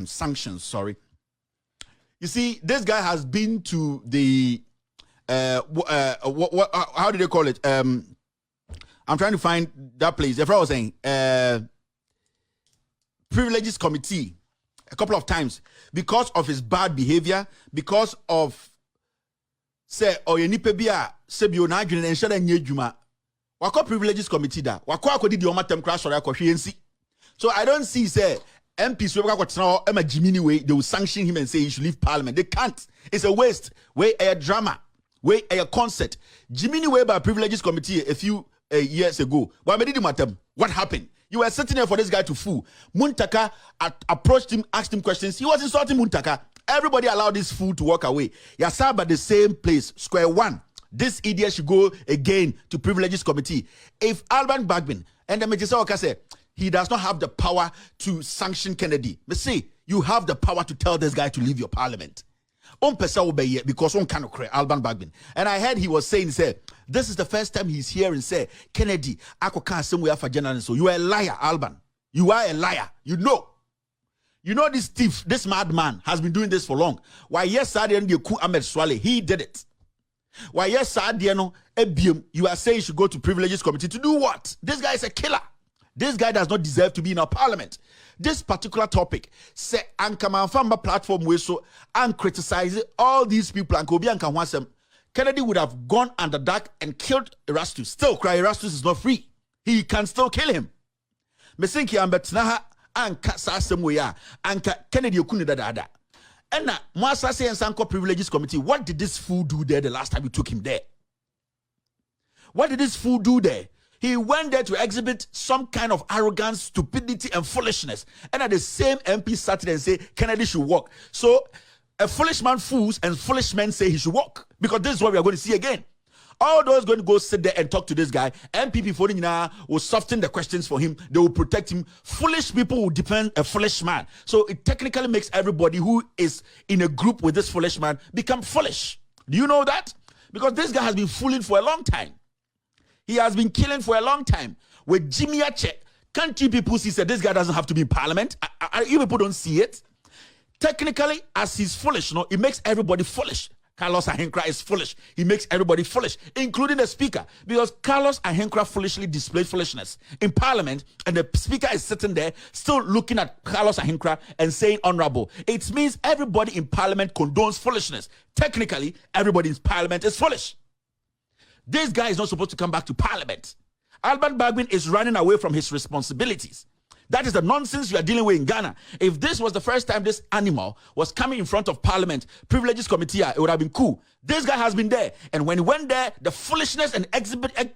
sanctions, sorry. You see, this guy has been to the, how do they call it? I'm trying to find that place. If I was saying, privileges committee a couple of times because of his bad behavior, because of, say, or you nipe bia, sebio na adwene ensha da nye dwuma. Wako privileges committee da. Wako akodi di omatem crash or akɔhwe. So I don't see, say, MPs way they will sanction him and say he should leave parliament. They can't. It's a waste. Way a drama. Way a concert. Jiminy way by privileges committee a few years ago. What happened? You were sitting there for this guy to fool. Muntaka approached him, asked him questions. He was insulting Muntaka. Everybody allowed this fool to walk away. Yasab at the same place, square one. This idiot should go again to privileges committee. If Alban Bagbin and the Major say he does not have the power to sanction Kennedy, but say you have the power to tell this guy to leave your parliament. Because one cannot create Alban Bagbin. And I heard he was saying, say, this is the first time he's here and say, Kennedy, I can't say we have a journalist. So you are a liar, Alban. You are a liar. You know this thief, this madman has been doing this for long. Why yes, Ahmed Swale, he did it. Why yes, you are saying you should go to privileges committee to do what? This guy is a killer. This guy does not deserve to be in our parliament. This particular topic, say, Ankaman Famba platform, we so and criticize all these people and Kobi and Kanwasem. Kennedy would have gone under dark and killed Erastus. Still, cry Erastus is not free. He can still kill him. Mesinki ambetnaha anka sasemweya anka Kennedy okuni dada. And now, Mwasa say and Sanko Privileges Committee, what did this fool do there the last time we took him there? What did this fool do there? He went there to exhibit some kind of arrogance, stupidity, and foolishness. And at the same MP sat there and say Kennedy should walk. So a foolish man fools and foolish men say he should walk. Because this is what we are going to see again. All those going to go sit there and talk to this guy. MPP for will soften the questions for him. They will protect him. Foolish people will defend a foolish man. So it technically makes everybody who is in a group with this foolish man become foolish. Do you know that? Because this guy has been fooling for a long time. He has been killing for a long time. With Jimmy Ache, can't you people see that this guy doesn't have to be in parliament? You people don't see it. Technically, as he's foolish, it makes everybody foolish. Carlos Ahenkra is foolish. He makes everybody foolish, including the speaker. Because Carlos Ahenkra foolishly displayed foolishness in parliament, and the speaker is sitting there still looking at Carlos Ahenkra and saying honorable. It means everybody in parliament condones foolishness. Technically, everybody in parliament is foolish. This guy is not supposed to come back to parliament. Alban Bagbin is running away from his responsibilities. That is the nonsense you are dealing with in Ghana. If this was the first time this animal was coming in front of parliament, privileges committee, it would have been cool. This guy has been there. And when he went there, the foolishness and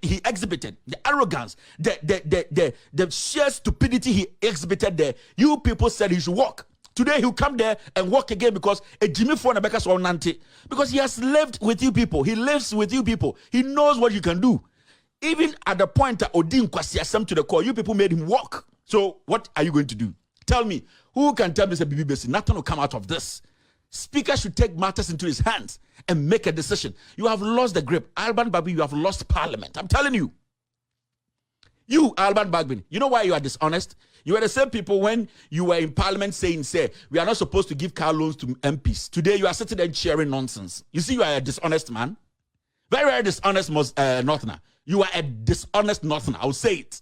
he exhibited, the arrogance, the sheer stupidity he exhibited there, you people said he should walk. Today he'll come there and walk again because a Jimmy Fonabeka saw Nante. Because he has lived with you people. He lives with you people. He knows what you can do. Even at the point that Odin Kwasiasem to the core, you people made him walk. So what are you going to do? Tell me, who can tell me this BB Basi? Nothing will come out of this. Speaker should take matters into his hands and make a decision. You have lost the grip. Alban Bagbin, you have lost parliament. I'm telling you. You, Alban Bagbin, you know why you are dishonest? You were the same people when you were in parliament saying, we are not supposed to give car loans to MPs. Today, you are sitting there cheering nonsense. You see, you are a dishonest man. Very, very dishonest Northerner. You are a dishonest Northerner. I'll say it.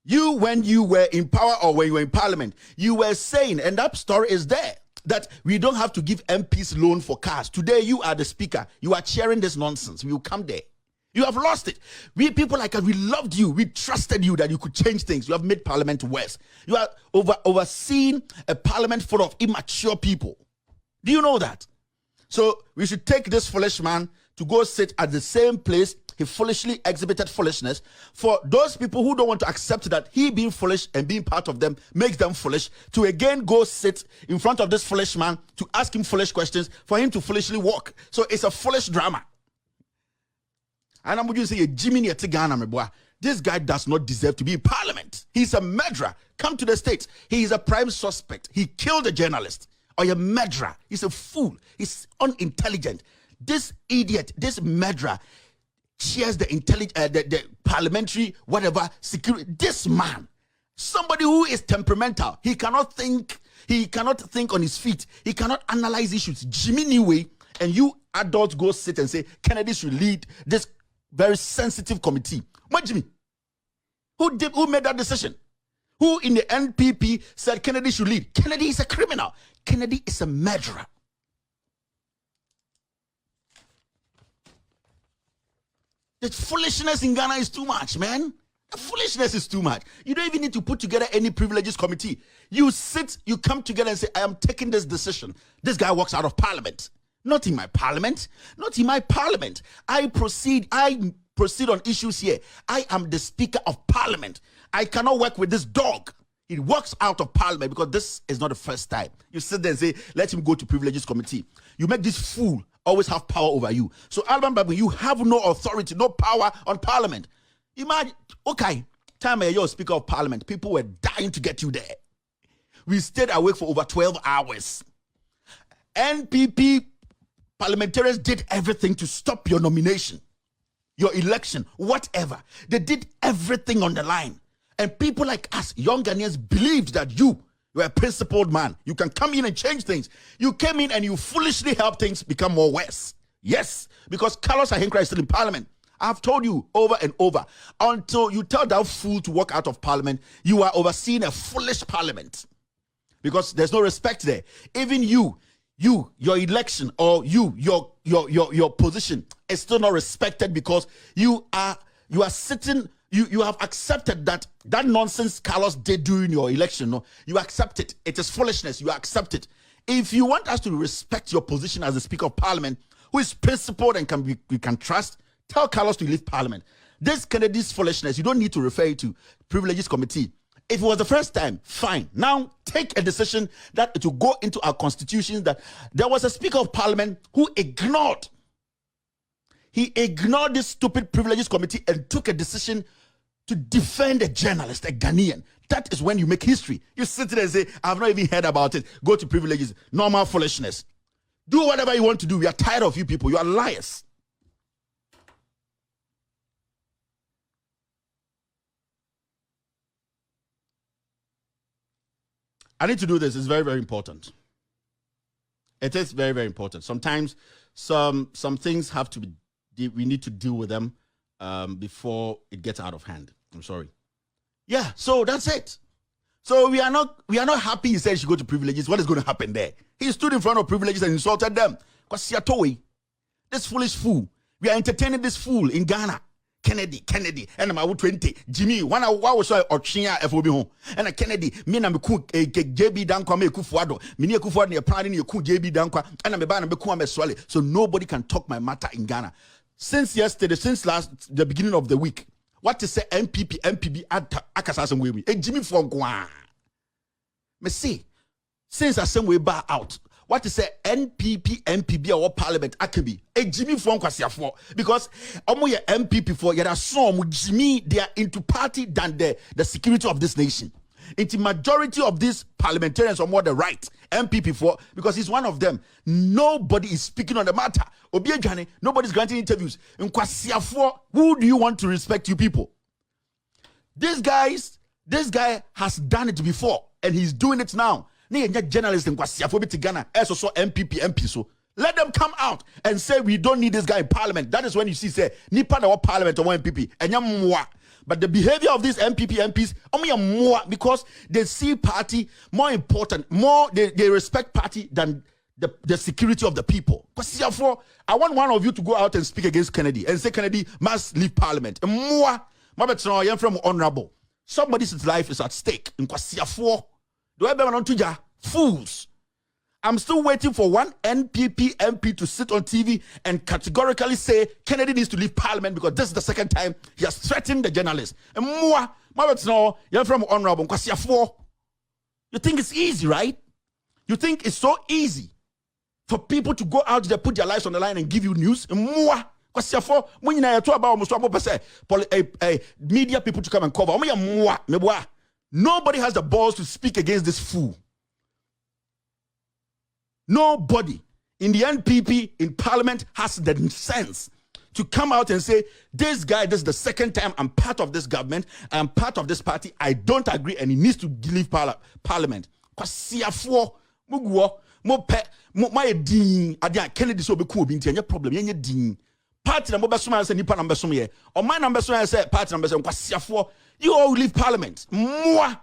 You, when you were in power or when you were in parliament, you were saying, and that story is there, that we don't have to give MPs loan for cars. Today, you are the speaker. You are cheering this nonsense. We will come there. You have lost it. We people like us, we loved you. We trusted you that you could change things. You have made parliament worse. You are overseeing a parliament full of immature people. Do you know that? So we should take this foolish man to go sit at the same place he foolishly exhibited foolishness. For those people who don't want to accept that he being foolish and being part of them makes them foolish, to again go sit in front of this foolish man to ask him foolish questions, for him to foolishly walk. So it's a foolish drama. And I'm going to say, Jimmy Ghana, my boy, this guy does not deserve to be in parliament. He's a murderer. Come to the States. He is a prime suspect. He killed a journalist. Or a murderer. He's a fool. He's unintelligent. This idiot, this murderer, shares the parliamentary, whatever, security. This man Somebody who is temperamental. He cannot think on his feet. He cannot analyze issues. Jimmy Niwe, and you adults go sit and say Kennedy should lead this very sensitive committee. What, Jimmy? Who made that decision? Who in the NPP said Kennedy should lead? Kennedy is a criminal. Kennedy is a murderer. The foolishness in Ghana is too much, man. The foolishness is too much. You don't even need to put together any privileges committee. You sit, you come together and say, I am taking this decision. This guy walks out of parliament. Not in my parliament. Not in my parliament. I proceed on issues here. I am the Speaker of Parliament. I cannot work with this dog. He walks out of parliament because this is not the first time. You sit there and say, let him go to privileges committee. You make this fool always have power over you. So Alban Babu, you have no authority, no power on parliament. Imagine, okay, time you're Speaker of Parliament, people were dying to get you there. We stayed awake for over 12 hours. NPP parliamentarians did everything to stop your nomination, your election, whatever. They did everything on the line. And people like us, young Ghanaians, believed that you were a principled man. You can come in and change things. You came in and you foolishly helped things become more worse. Yes, because Carlos Ahenkra is still in parliament. I've told you over and over, until you tell that fool to walk out of parliament, you are overseeing a foolish parliament. Because there's no respect there. Even your election or your position is still not respected because you are sitting, you have accepted that nonsense Carlos did during your election. No, you accept it. It is foolishness. You accept it. If you want us to respect your position as the Speaker of Parliament, who is principled and we can trust, tell Carlos to leave parliament. This Kennedy's foolishness, you don't need to refer it to privileges committee. If it was the first time, fine. Now take a decision that to go into our constitution that there was a Speaker of Parliament who ignored this stupid privileges committee and took a decision to defend a journalist, a Ghanaian. That is when you make history. You sit there and say, I've not even heard about it. Go to privileges. Normal foolishness. Do whatever you want to do. We are tired of you people. You are liars. I need to do this. It's very, very important. It is very, very important. Sometimes some things have to be, we need to deal with them before it gets out of hand. I'm sorry. Yeah, so that's it. So we are not happy he said she go to privileges. What is going to happen there? He stood in front of privileges and insulted them. Because this foolish fool. We are entertaining this fool in Ghana. Kennedy, and I'm 20. Jimmy, one I was so Ochia FOB home. And a Kennedy, me and JB Dankwa me akufo-addo. Me akufo-addo ne plan ne ku JB Dankwa and I'm a beku am swale. So nobody can talk my matter in Ghana. Since yesterday, since the beginning of the week, what to say MPB akasasem we. E Jimmy from Gwa. Me see, since I same way bar out. What is say MPB or Parliament Akabi? A Jimmy from Kwasiafo because omo MPP for yada some Jimmy they are into party than the security of this nation. Into majority of these parliamentarians are more the right MPP for because he's one of them. Nobody is speaking on the matter. Obiejane, nobody's granting interviews. In Kwasiafo, who do you want to respect, you people? This guy has done it before and he's doing it now. Journalists in Ghana, also MP so let them come out and say we don't need this guy in parliament. That is when you see say nipa na parliament or MPP and but the behavior of these MPs more because they see party more important, more they respect party than the security of the people. Because I want one of you to go out and speak against Kennedy and say Kennedy must leave parliament. And more from honorable. Somebody's life is at stake. In fools. I'm still waiting for one NPP MP to sit on TV and categorically say Kennedy needs to leave parliament because this is the second time he has threatened the journalists. And you're from honorable. You think it's easy, right? You think it's so easy for people to go out there, put their lives on the line and give you news? And when you talk about media people to come and cover. Nobody has the balls to speak against this fool. Nobody in the NPP in parliament has the sense to come out and say, this guy, this is the second time I'm part of this government, I'm part of this party, I don't agree, and he needs to leave parliament. Because siafo, muguo, my din, adia Kennedy so be cool, binti, problem, yenye din. Party number suma say nipa number suma ye. Or my number suma say party number suma, because siafo, you all leave parliament. Moi,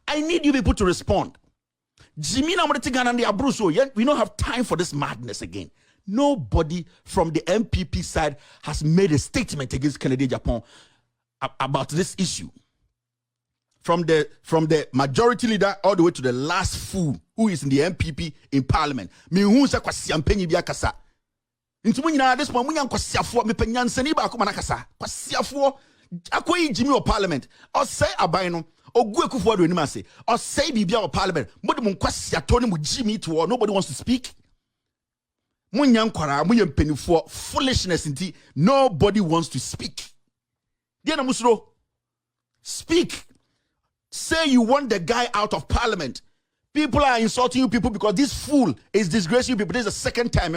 I need you people to respond. Jimmy na mwete Ghana ndi abruso. We don't have time for this madness again. Nobody from the MPP side has made a statement against Kennedy Agyapong about this issue. From the majority leader all the way to the last fool who is in the MPP in parliament. Me who say kwasi ampenyi bia kasa. Nti munyina this point munya kwasiafo me penyansani ba akoma na kasa. Kwasiafo akoyi Jimmy or parliament. Or say aban no ogu akufo-addo anim ase. Or say bibia or parliament. Mode mu kwasiato ne mu Jimmy to or nobody wants to speak. Foolishness inti. Nobody wants to speak. Diana Musro, speak. Say you want the guy out of parliament. People are insulting you people because this fool is disgracing you people. This is the second time.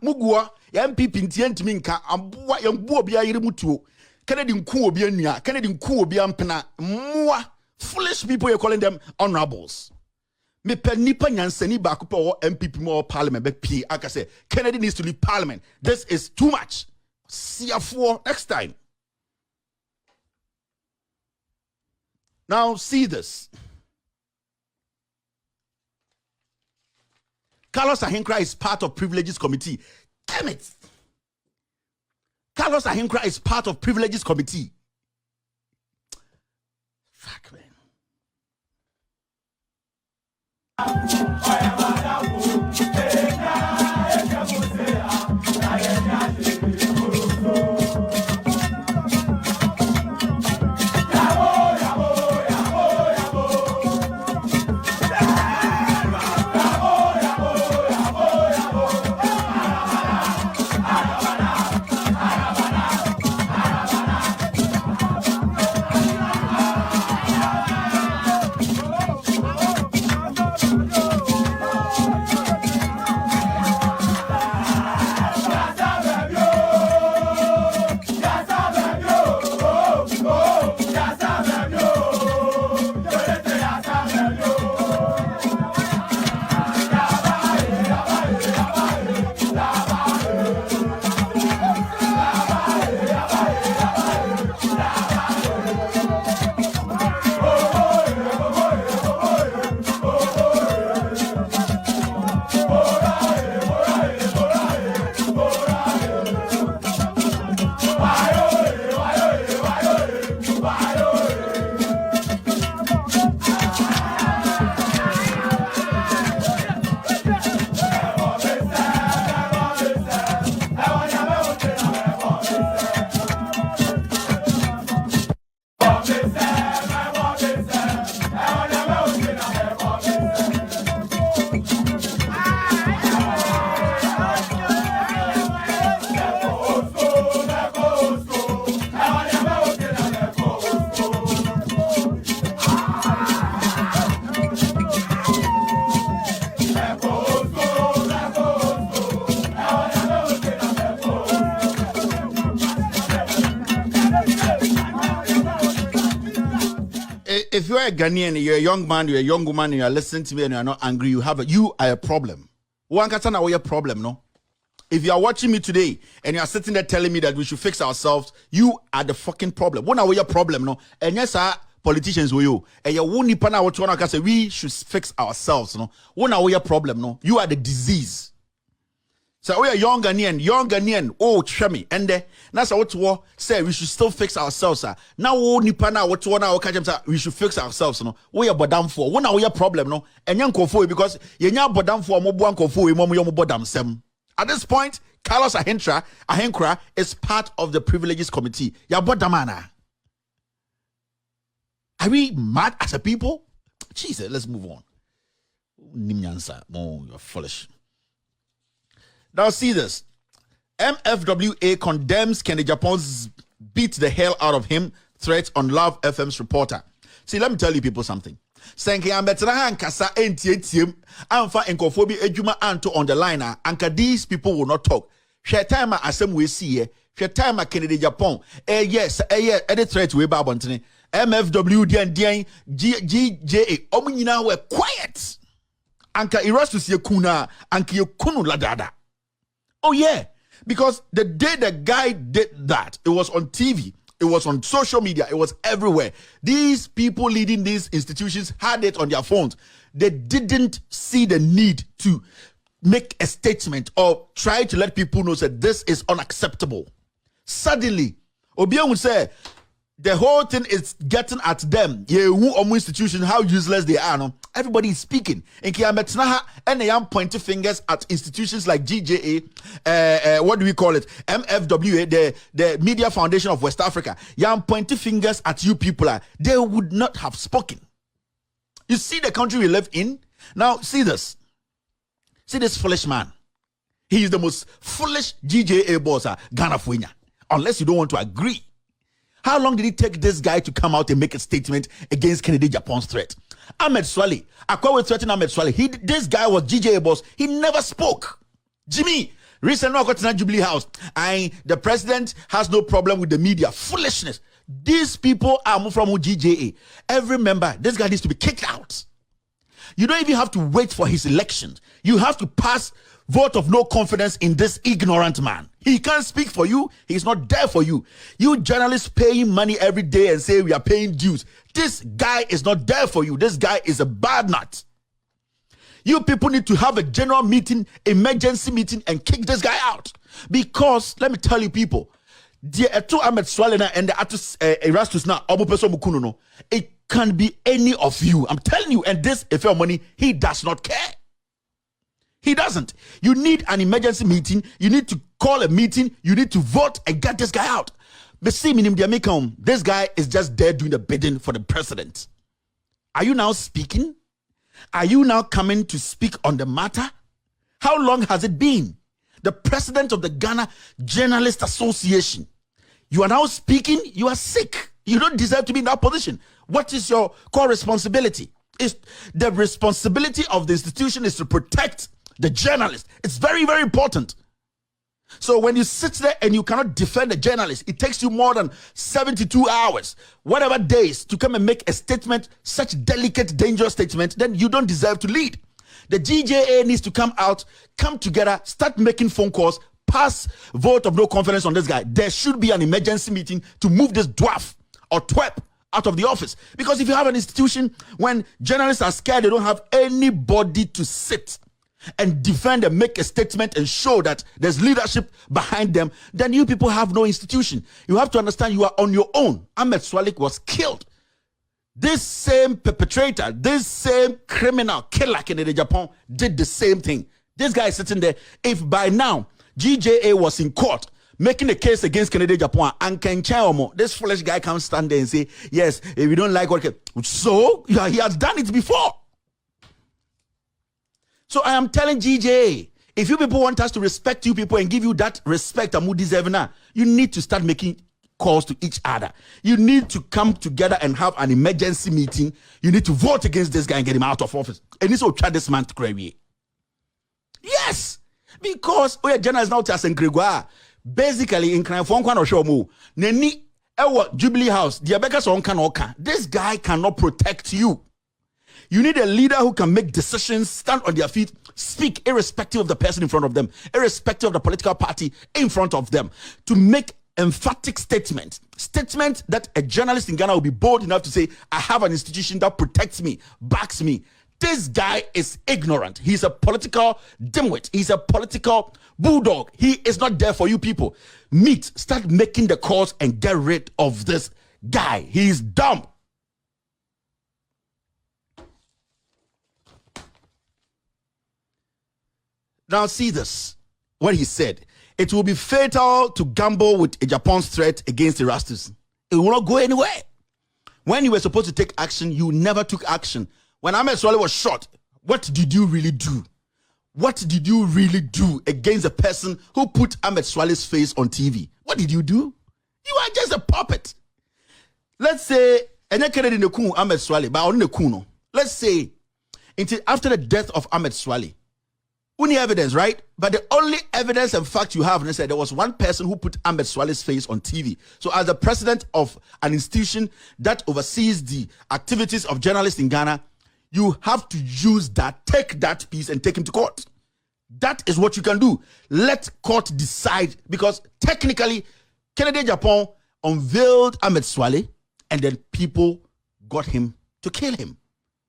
Mugua, MPP ntiyentimi nka ambua yambu obi ayire mutuo. Kennedy nku obi anua, Kennedy nku obi ampena. Foolish people, you're calling them honorables. Me pe nipa nyansani ba ko pe MPP more parliament be pie aka say Kennedy needs to leave parliament. This is too much. CF4 next time. Now see this. Carlos Ahenkra is part of Privileges Committee. Damn it. Carlos Ahenkra is part of Privileges Committee. Fuck, man. If you are a Ghanaian, you're a young man, you're a young woman, and you're listening to me and you're not angry, you are a problem. One can a problem, no? If you are watching me today and you are sitting there telling me that we should fix ourselves, you are the fucking problem. One are your problem, no? And yes, politicians will you. And you won't nipa na what you want to say we should fix ourselves, no? One are your problem, no? You are the disease. So we are young Ghanaian, oh chemi, and that's what we say we should still fix ourselves. Now nipa na what you want to say we should fix ourselves, no? We are bodam for. One are your problem, no? And young kofo because you nya bodam for mo buan kofo mo yo mo bodam sem. At this point, Carlos Ahenkra is part of the Privileges Committee. Ya bodamana. Are we mad as a people? Jesus, let's move on. Nimnyansa, oh, you're foolish. Now see this. MFWA condemns Kennedy Agyapong's beat the hell out of him threats on Love FM's reporter. See, let me tell you people something. Senke ambetena ha nkasa entietiem amfa enkofobi adwuma anto on the line anka these people will not talk. Share time asem we see here. Share time Kennedy Agyapong. Yes, edit threat we ba bontene. MFW DN GJA omunyina were quiet. Anka Erastus ye kuna anka ye kunu ladada. Oh yeah, because the day the guy did that, it was on TV. It was on social media. It was everywhere. These people leading these institutions had it on their phones. They didn't see the need to make a statement or try to let people know that this is unacceptable. Suddenly, Obiang would say, the whole thing is getting at them. Yeah, who institution, how useless they are. No? Everybody is speaking. And they are pointing fingers at institutions like GJA, what do we call it? MFWA, the Media Foundation of West Africa. You are pointing fingers at you people. They would not have spoken. You see the country we live in? Now, see this. See this foolish man. He is the most foolish GJA boss, Ghana Fuenya. Unless you don't want to agree. How long did it take this guy to come out and make a statement against Kennedy Agyapong's threat? Ahmed Swale, Akwa threatened Ahmed Swale. This guy was GJA boss. He never spoke. Jimmy, recently I got to Jubilee House. The president has no problem with the media. Foolishness. These people are from GJA. Every member, this guy needs to be kicked out. You don't even have to wait for his election. You have to pass vote of no confidence in this ignorant man. He can't speak for you. He's not there for you. You journalists paying money every day and say we are paying dues. This guy is not there for you. This guy is a bad nut. You people need to have a general meeting, emergency meeting, and kick this guy out. Because, let me tell you people, the Eto Ahmed Swalena and the Atus Erastus now, it can be any of you. I'm telling you, and this, if your money, he does not care. He doesn't. You need an emergency meeting. You need to call a meeting. You need to vote and get this guy out. But see, this guy is just there doing the bidding for the president. Are you now speaking? Are you now coming to speak on the matter? How long has it been? The president of the Ghana Journalist Association. You are now speaking. You are sick. You don't deserve to be in that position. What is your core responsibility? Is the responsibility of the institution is to protect the journalist. It's very, very important. So when you sit there and you cannot defend the journalist, it takes you more than 72 hours, whatever days, to come and make a statement, such delicate, dangerous statement, then you don't deserve to lead. The GJA needs to come out, come together, start making phone calls, pass vote of no confidence on this guy. There should be an emergency meeting to move this dwarf or twerp out of the office. Because if you have an institution, when journalists are scared, they don't have anybody to sit and defend and make a statement and show that there's leadership behind them, then you people have no institution. You have to understand you are on your own. Ahmed Swale was killed. This same perpetrator, this same criminal killer, Kennedy Agyapong, did the same thing. This guy is sitting there. If by now GJA was in court making a case against Kennedy Agyapong and Kenchaomo, this foolish guy can stand there and say, yes, if we don't like what... So, yeah, he has done it before. So I am telling GJ, if you people want us to respect you people and give you that respect and you deserve now, you need to start making calls to each other. You need to come together and have an emergency meeting. You need to vote against this guy and get him out of office. And this will try this man to cry. Yes, because we are journalists now to Gregor. Basically, in crime, phone or show mo. Neni ewa Jubilee House. This guy cannot protect you. You need a leader who can make decisions, stand on their feet, speak irrespective of the person in front of them, irrespective of the political party in front of them, to make emphatic statements that a journalist in Ghana will be bold enough to say, I have an institution that protects me, backs me. This guy is ignorant. He's a political dimwit. He's a political bulldog. He is not there for you people. Start making the calls and get rid of this guy. He's dumb. Now see this, what he said. It will be fatal to gamble with Agyapong's threat against Erastus. It will not go anywhere. When you were supposed to take action, you never took action. When Ahmed Swale was shot, what did you really do? What did you really do against the person who put Ahmed Swale's face on TV? What did you do? You are just a puppet. Let's say, Kennedy Ahmed Swale, but on the kuno. let's say, after the death of Ahmed Swale, only evidence, right? But the only evidence and fact you have, and said there was one person who put Ahmed Swale's face on TV. So as the president of an institution that oversees the activities of journalists in Ghana, you have to use that, take that piece and take him to court. That is what you can do. Let court decide, because technically, Kennedy Agyapong unveiled Ahmed Swale and then people got him to kill him.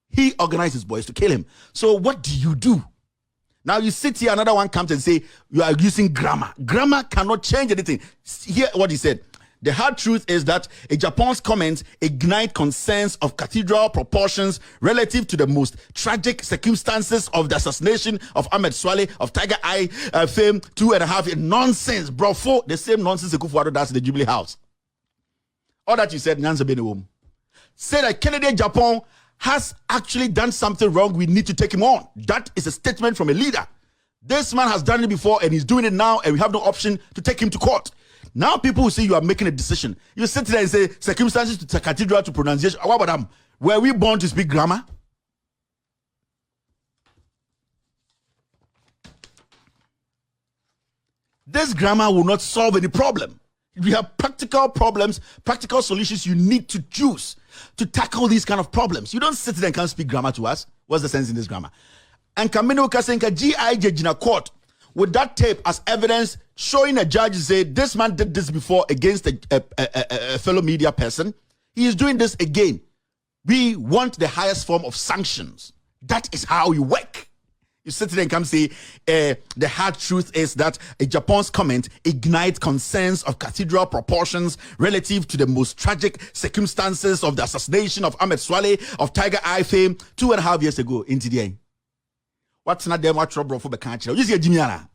He organized his boys to kill him. So what do you do? Now you sit here, another one comes and say, you are using grammar. Grammar cannot change anything. Hear what he said. The hard truth is that Agyapong's comments ignite concerns of cathedral proportions relative to the most tragic circumstances of the assassination of Ahmed Swale of Tiger Eye fame 2.5 years. Nonsense, bro. For the same nonsense akufo-addo does in the Jubilee House. All that you said, Nyanza Benewom. Say that Kennedy Agyapong has actually done something wrong. We need to take him on. That is a statement from a leader. This man has done it before and he's doing it now, and we have no option to take him to court. Now people will say you are making a decision. You sit there and say circumstances to cathedral to pronunciation. What about them? Were we born to speak grammar? This grammar will not solve any problem. We have practical problems, practical solutions you need to choose to tackle these kind of problems. You don't sit there and can't speak grammar to us. What's the sense in this grammar? And Kamino Kasenka GI judge in a court with that tape as evidence showing a judge say this man did this before against a fellow media person. He is doing this again. We want the highest form of sanctions. That is how you work. You sit there and come say, the hard truth is that Agyapong's comment ignites concerns of cathedral proportions relative to the most tragic circumstances of the assassination of Ahmed Swale of Tiger Eye fame 2.5 years ago into the end. What's not them? What's trouble for the country? You see, Jimiana.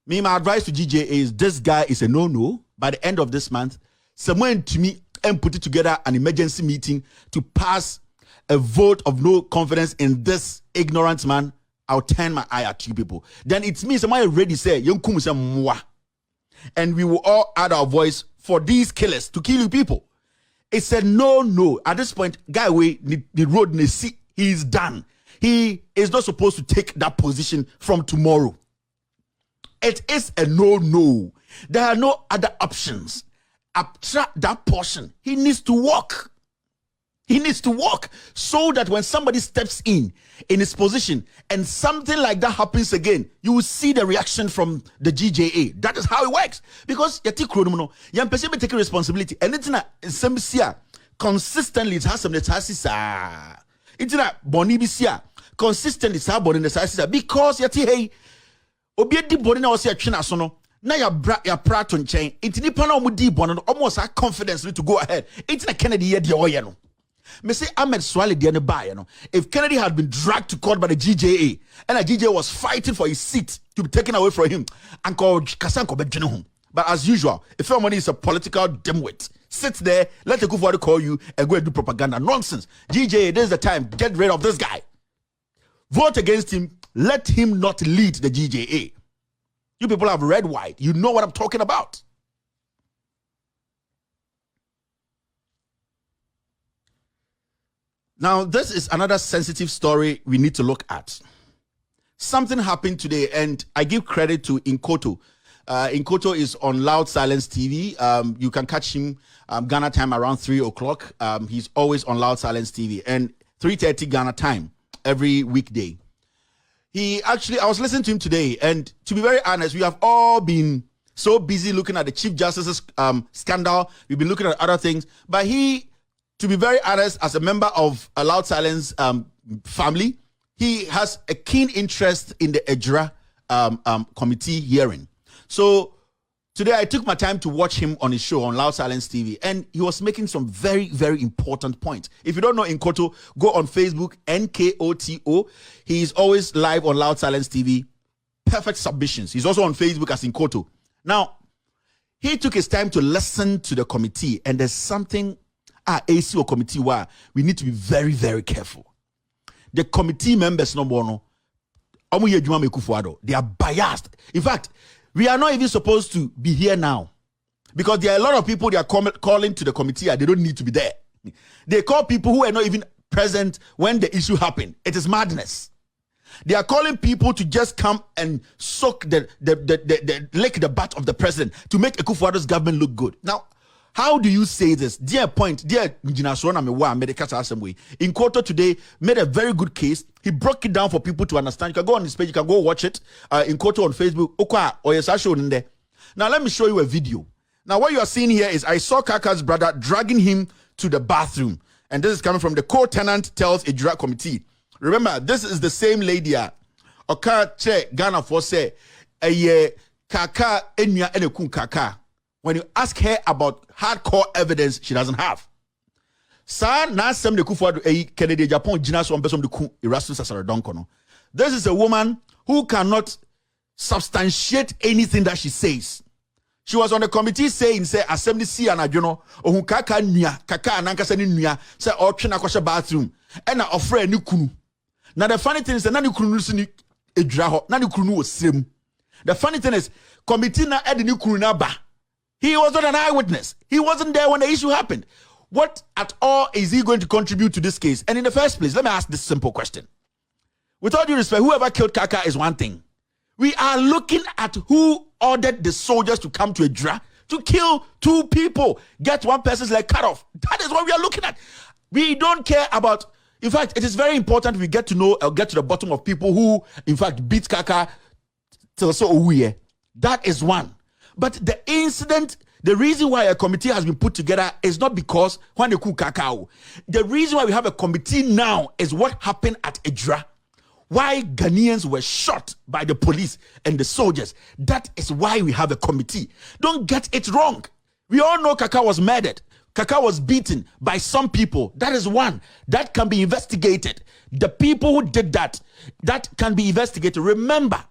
Me, my advice to GJ is this guy is a no-no. By the end of this month, someone to me and put it together an emergency meeting to pass a vote of no confidence in this ignorant man. I'll turn my eye at you people. Then it means somebody already say, and we will all add our voice for these killers to kill you people. It said no. At this point, guy, the road he's done. He is not supposed to take that position from tomorrow. It is a no. There are no other options. Abstract that portion. He needs to walk. He needs to walk so that when somebody steps in his position and something like that happens again, you will see the reaction from the GJA. That is how it works. Because you person taking responsibility. And it's consistently it has some it's not bonibisia consistently because hey obi di boni na o se atwe na so no na ya prato nchen it nipa na omo di boni no almost have confidence to go ahead. It's na Kennedy ye de oye no me say Ahmed Swale de ne bae no. If Kennedy had been dragged to court by the GJA and the GJA was fighting for his seat to be taken away from him, Uncle Kasanko bedwene home. But as usual, if somebody is a political dimwit, sit there, let the akufo-addo call you and go and do propaganda. Nonsense. GJA, this is the time. Get rid of this guy. Vote against him. Let him not lead the GJA. You people have read white. You know what I'm talking about. Now, this is another sensitive story we need to look at. Something happened today, and I give credit to Inkoto. Inkoto is on Loud Silence TV. You can catch him Ghana time around 3 o'clock. He's always on Loud Silence TV, and 3:30 Ghana time every weekday. I was listening to him today, and to be very honest, we have all been so busy looking at the Chief Justice's scandal. We've been looking at other things, but to be very honest, as a member of a Loud Silence family, he has a keen interest in the Ejura committee hearing. So today I took my time to watch him on his show on Loud Silence TV, and he was making some very, very important points. If you don't know Nkoto, go on Facebook, Nkoto. He's always live on Loud Silence TV. Perfect submissions. He's also on Facebook as Nkoto. Now, he took his time to listen to the committee, and there's something AC or committee where we need to be very, very careful. The committee members, they are biased. In fact, we are not even supposed to be here now because there are a lot of people they are calling to the committee and they don't need to be there. They call people who are not even present when the issue happened. It is madness. They are calling people to just come and soak lick the butt of the president to make Akufo-Addo's government look good. Now, how do you say this? Dear point, dear Medical Assembly, in Koto today made a very good case. He broke it down for people to understand. You can go on his page, you can go watch it in Koto on Facebook. Now, let me show you a video. Now, what you are seeing here is I saw Kaka's brother dragging him to the bathroom. And this is coming from the co-tenant tells a Ejura committee. Remember, this is the same lady. Oka che Ghana for say Kaka enya enekun Kaka. When you ask her about hardcore evidence, she doesn't have. Sa na sem de Akufo-Addo Kennedy Agyapong jina so person de ku Erastus Asarodonko. This is a woman who cannot substantiate anything that she says. She was on the committee saying, say, assembly si anadwono, ohun kaka nua, kaka anankasa ni nua, say otwe na kwahye bathroom. E na ofre ni kunu. Now the funny thing is that na ni kunu no ni edwura ho, na ni kunu was srem. The funny thing is, committee na edi ni kunu na ba. He was not an eyewitness. He wasn't there when the issue happened. What at all is he going to contribute to this case? And in the first place, let me ask this simple question. With all due respect, whoever killed Kaka is one thing. We are looking at who ordered the soldiers to come to Ejura to kill 2 people, get one person's leg cut off. That is what we are looking at. We don't care about. In fact, it is very important we get to know or get to the bottom of people who, in fact, beat Kaka till so weird. That is one. But the incident, the reason why a committee has been put together is not because when they cook Kakao. The reason why we have a committee now is what happened at Ejura. Why Ghanaians were shot by the police and the soldiers. That is why we have a committee. Don't get it wrong. We all know Kaka was murdered. Kaka was beaten by some people. That is one. That can be investigated. The people who did that, that can be investigated. Remember,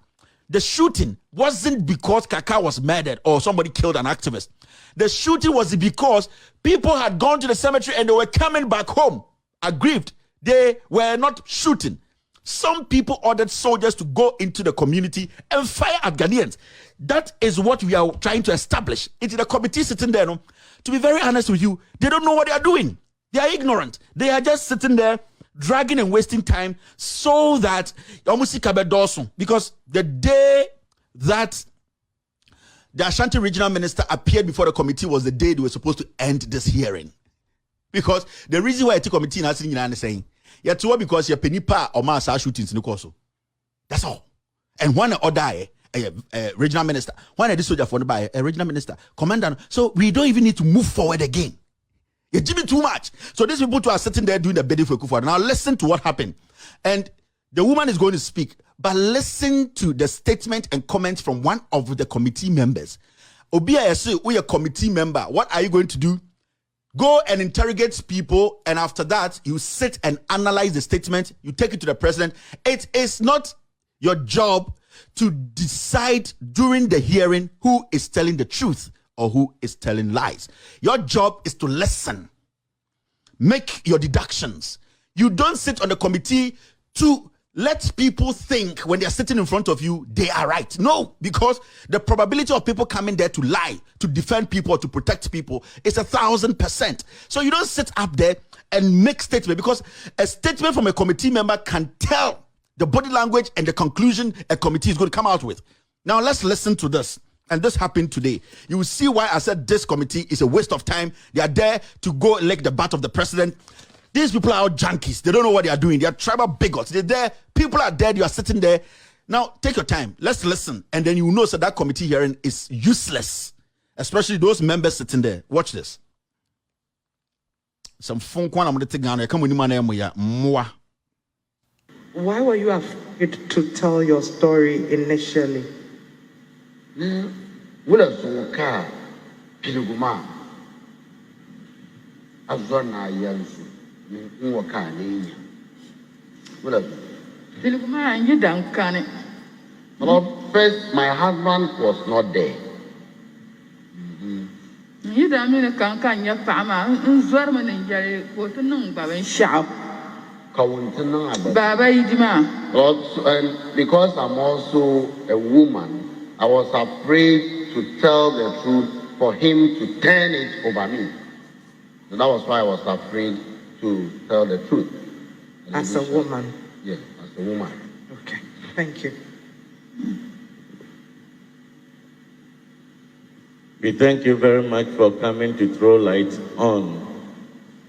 the shooting wasn't because Kaka was murdered or somebody killed an activist. The shooting was because people had gone to the cemetery and they were coming back home aggrieved. They were not shooting. Some people ordered soldiers to go into the community and fire at Ghanaians. That is what we are trying to establish. It's the committee sitting there. No? To be very honest with you, they don't know what they are doing. They are ignorant. They are just sitting there dragging and wasting time so that because the day that the Ashanti regional minister appeared before the committee was the day they were supposed to end this hearing. Because the reason why the committee is saying, because you're penipa or mass shootings in the course. That's all. And one or die a regional minister, one of the soldier for by a regional minister, commander. So we don't even need to move forward again. You're giving too much. So these people are sitting there doing the bidding for Akufo-Addo. Now listen to what happened. And the woman is going to speak, but listen to the statement and comments from one of the committee members. Obia, we a committee member. What are you going to do? Go and interrogate people, and after that, you sit and analyze the statement. You take it to the president. It is not your job to decide during the hearing who is telling the truth or who is telling lies. Your job is to listen. Make your deductions. You don't sit on the committee to let people think when they're sitting in front of you, they are right. No, because the probability of people coming there to lie, to defend people, to protect people is 1,000%. So you don't sit up there and make statement, because a statement from a committee member can tell the body language and the conclusion a committee is going to come out with. Now let's listen to this. And this happened today. You will see why I said this committee is a waste of time. They are there to go lick the butt of the president. These people are all junkies. They don't know what they are doing. They are tribal bigots. They're there. People are dead. You are sitting there. Now, take your time. Let's listen. And then you will know that that committee hearing is useless. Especially those members sitting there. Watch this. Some phone call. I'm going to take down. Why were you afraid to tell your story initially? Well, first, my husband was not there. And because I'm also a woman, I was afraid to tell the truth for him to turn it over me. So that was why I was afraid to tell the truth. As a woman? Yes, as a woman. Okay, thank you. We thank you very much for coming to throw light on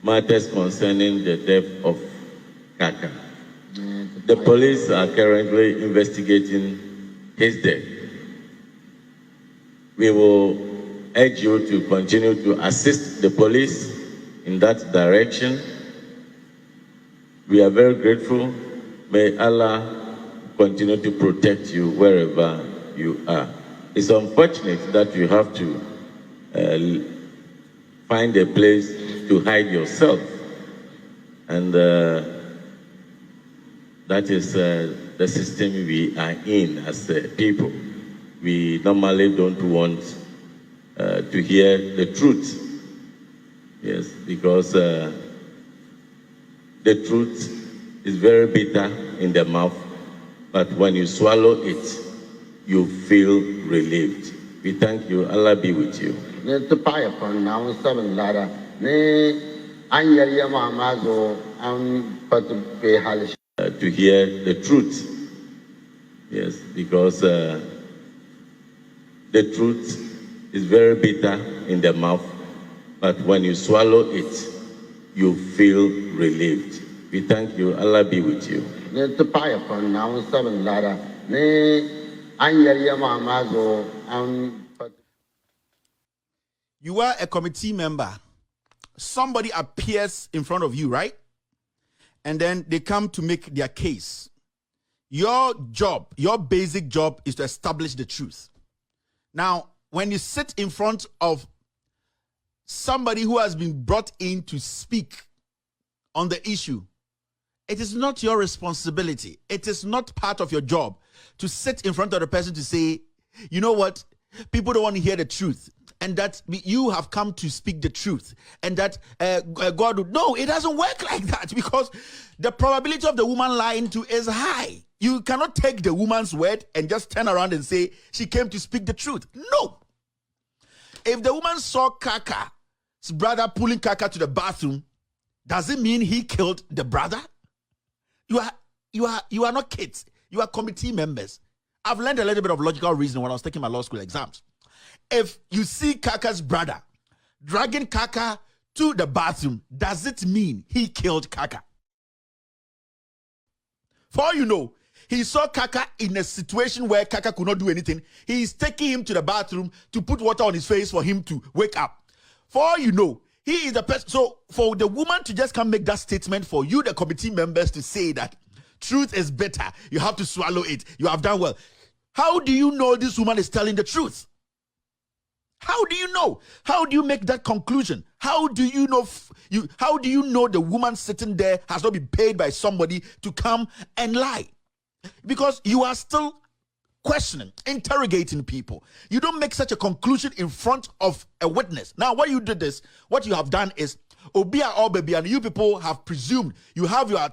matters concerning the death of Kaka. The police are currently investigating his death. We will urge you to continue to assist the police in that direction. We are very grateful. May Allah continue to protect you wherever you are. It's unfortunate that you have to find a place to hide yourself. And that is the system we are in as people. We normally don't want to hear the truth. Yes, because the truth is very bitter in the mouth, but when you swallow it, you feel relieved. We thank you. Allah be with you. To hear the truth. Yes, because the truth is very bitter in the mouth, but when you swallow it, you feel relieved. We thank you. Allah be with you. You are a committee member. Somebody appears in front of you, right? And then they come to make their case. Your job, your basic job is to establish the truth. Now, when you sit in front of somebody who has been brought in to speak on the issue, it is not your responsibility. It is not part of your job to sit in front of the person to say, you know what, people don't want to hear the truth, and that you have come to speak the truth, and that God would. No, it doesn't work like that, because the probability of the woman lying to is high. You cannot take the woman's word and just turn around and say she came to speak the truth. No. If the woman saw Kaka's brother pulling Kaka to the bathroom, does it mean he killed the brother? You are not kids. You are committee members. I've learned a little bit of logical reasoning when I was taking my law school exams. If you see Kaka's brother dragging Kaka to the bathroom, does it mean he killed Kaka? For all you know, he saw Kaka in a situation where Kaka could not do anything. He is taking him to the bathroom to put water on his face for him to wake up. For all you know, he is the person. So for the woman to just come make that statement, for you, the committee members, to say that truth is better, you have to swallow it, you have done well. How do you know this woman is telling the truth? How do you know? How do you make that conclusion? How do you know how do you know the woman sitting there has not been paid by somebody to come and lie? Because you are still questioning, interrogating people. You don't make such a conclusion in front of a witness. Now, what you did is, what you have done is, Obia or baby, and you people have presumed you have your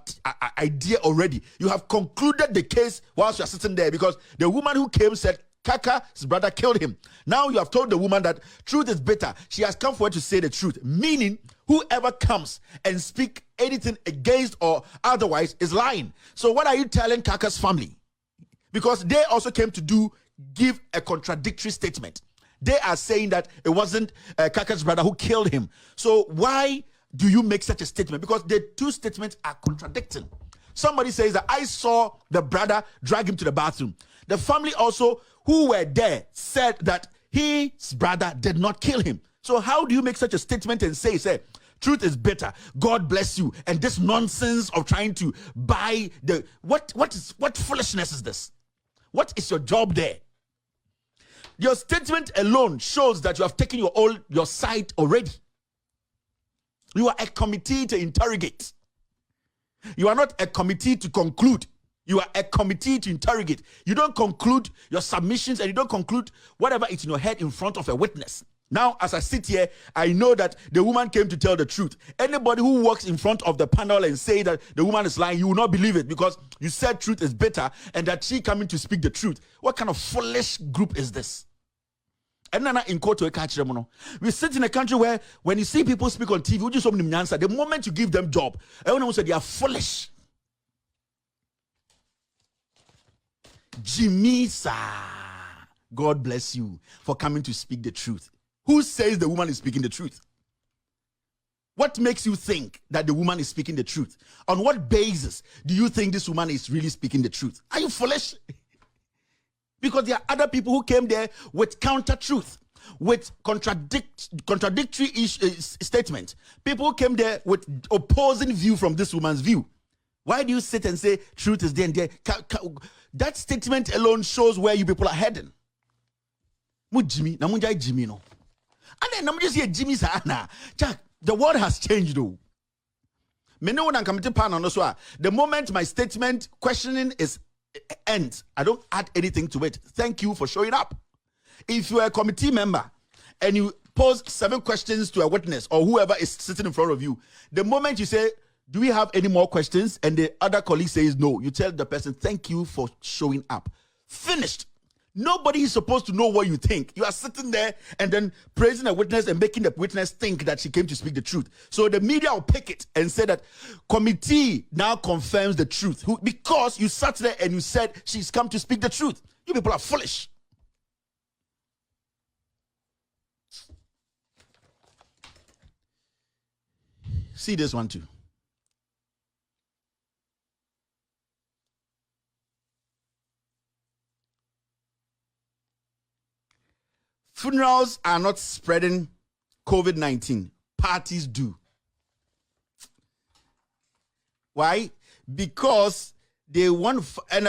idea already. You have concluded the case whilst you are sitting there, because the woman who came said Kaka's brother killed him. Now you have told the woman that truth is better. She has come forward to say the truth, meaning whoever comes and speak anything against or otherwise is lying. So what are you telling Kaka's family? Because they also came to give a contradictory statement. They are saying that it wasn't Kaka's brother who killed him. So why do you make such a statement? Because the two statements are contradicting. Somebody says that I saw the brother drag him to the bathroom. The family also, who were there, said that his brother did not kill him. So how do you make such a statement and say, truth is better, God bless you, and this nonsense of trying to buy the what foolishness is this? What is your job there? Your statement alone shows that you have taken your side already. You are a committee to interrogate. You are not a committee to conclude. You are a committee to interrogate. You don't conclude your submissions, and you don't conclude whatever is in your head in front of a witness. Now, as I sit here, I know that the woman came to tell the truth. Anybody who walks in front of the panel and say that the woman is lying, you will not believe it, because you said truth is better and that she coming to speak the truth. What kind of foolish group is this? And then in court, we sit in a country where when you see people speak on TV, the moment you give them job, everyone will say they are foolish. Jimmy, sir. God bless you for coming to speak the truth. Who says the woman is speaking the truth? What makes you think that the woman is speaking the truth? On what basis do you think this woman is really speaking the truth? Are you foolish? Because there are other people who came there with counter truth, with contradictory statements. People who came there with opposing view from this woman's view. Why do you sit and say truth is there and there? That statement alone shows where you people are heading. Jimmy, Jimmy no. And then I'm just here, Jimmy Sana. Jack, the world has changed though. The moment my statement questioning ends, I don't add anything to it. Thank you for showing up. If you are a committee member and you pose 7 questions to a witness or whoever is sitting in front of you, the moment you say, do we have any more questions? And the other colleague says no, you tell the person, thank you for showing up. Finished. Nobody is supposed to know what you think. You are sitting there and then praising a witness and making the witness think that she came to speak the truth. So the media will pick it and say that committee now confirms the truth. Because you sat there and you said she's come to speak the truth. You people are foolish. See this one too. Funerals are not spreading COVID-19. Parties do. Why? Because they want, and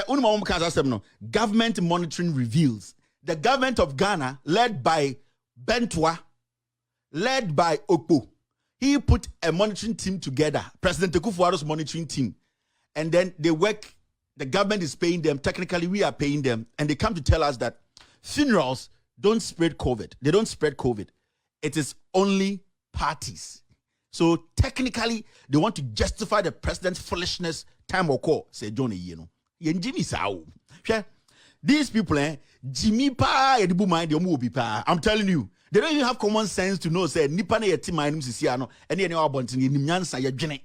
government monitoring reveals the government of Ghana, led by Bentwa, led by Okpo, he put a monitoring team together, President Akufo-Addo's monitoring team, and then they work, the government is paying them, technically we are paying them, and they come to tell us that funerals don't spread COVID. They don't spread COVID. It is only parties. So technically, they want to justify the president's foolishness. Time or call, say Johnny, you know. Jimmy Sao. These people, Jimmy Pa, I'm telling you, they don't even have common sense to know, say, Nipane Yetimanum Sisiano, and any other bunting in Nyansa Yajene.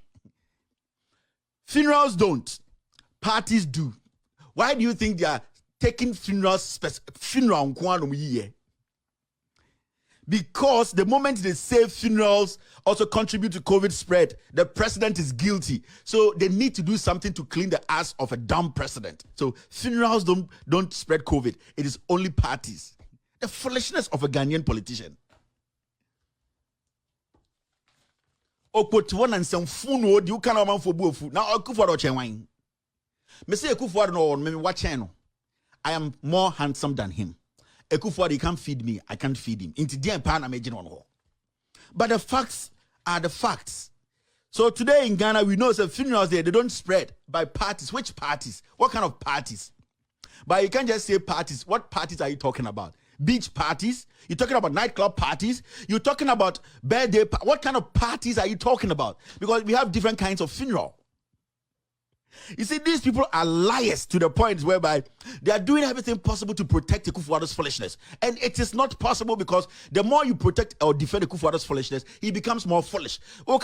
Funerals don't. Parties do. Why do you think they are taking funeral year? Because the moment they say funerals also contribute to COVID spread, the president is guilty. So they need to do something to clean the ass of a dumb president. So funerals don't spread COVID. It is only parties. The foolishness of a Ghanaian politician. Okpotwo and some funo you can't man for bufu. Now Akufo-Addo chenwine. Me say Akufo-Addo no me watch channel. I am more handsome than him. Akufo-Addo, he can't feed me. I can't feed him. But the facts are the facts. So today in Ghana, we know that funerals there, they don't spread by parties. Which parties? What kind of parties? But you can't just say parties. What parties are you talking about? Beach parties? You're talking about nightclub parties? You're talking about birthday? What kind of parties are you talking about? Because we have different kinds of funeral. You see, these people are liars to the point whereby they are doing everything possible to protect Akufo-Addo's foolishness. And it is not possible because the more you protect or defend Akufo-Addo's foolishness, he becomes more foolish. So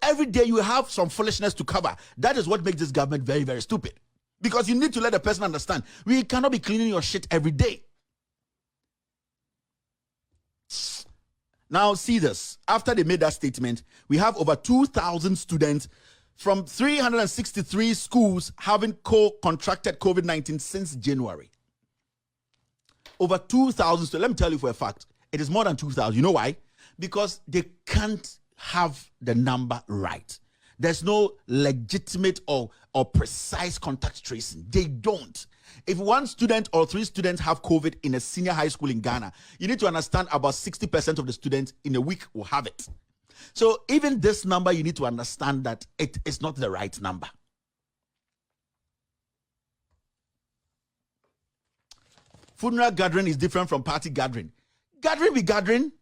every day you have some foolishness to cover. That is what makes this government very, very stupid. Because you need to let the person understand. We cannot be cleaning your shit every day. Now, see this. After they made that statement, we have over 2,000 students from 363 schools having contracted COVID-19 since January. Over 2,000 students. Let me tell you for a fact, it is more than 2,000. You know why? Because they can't have the number right. There's no legitimate or precise contact tracing. They don't. If 1 student or 3 students have COVID in a senior high school in Ghana, you need to understand about 60% of the students in a week will have it. So even this number, you need to understand that it is not the right number. Funeral gathering is different from party gathering. Gathering be gathering.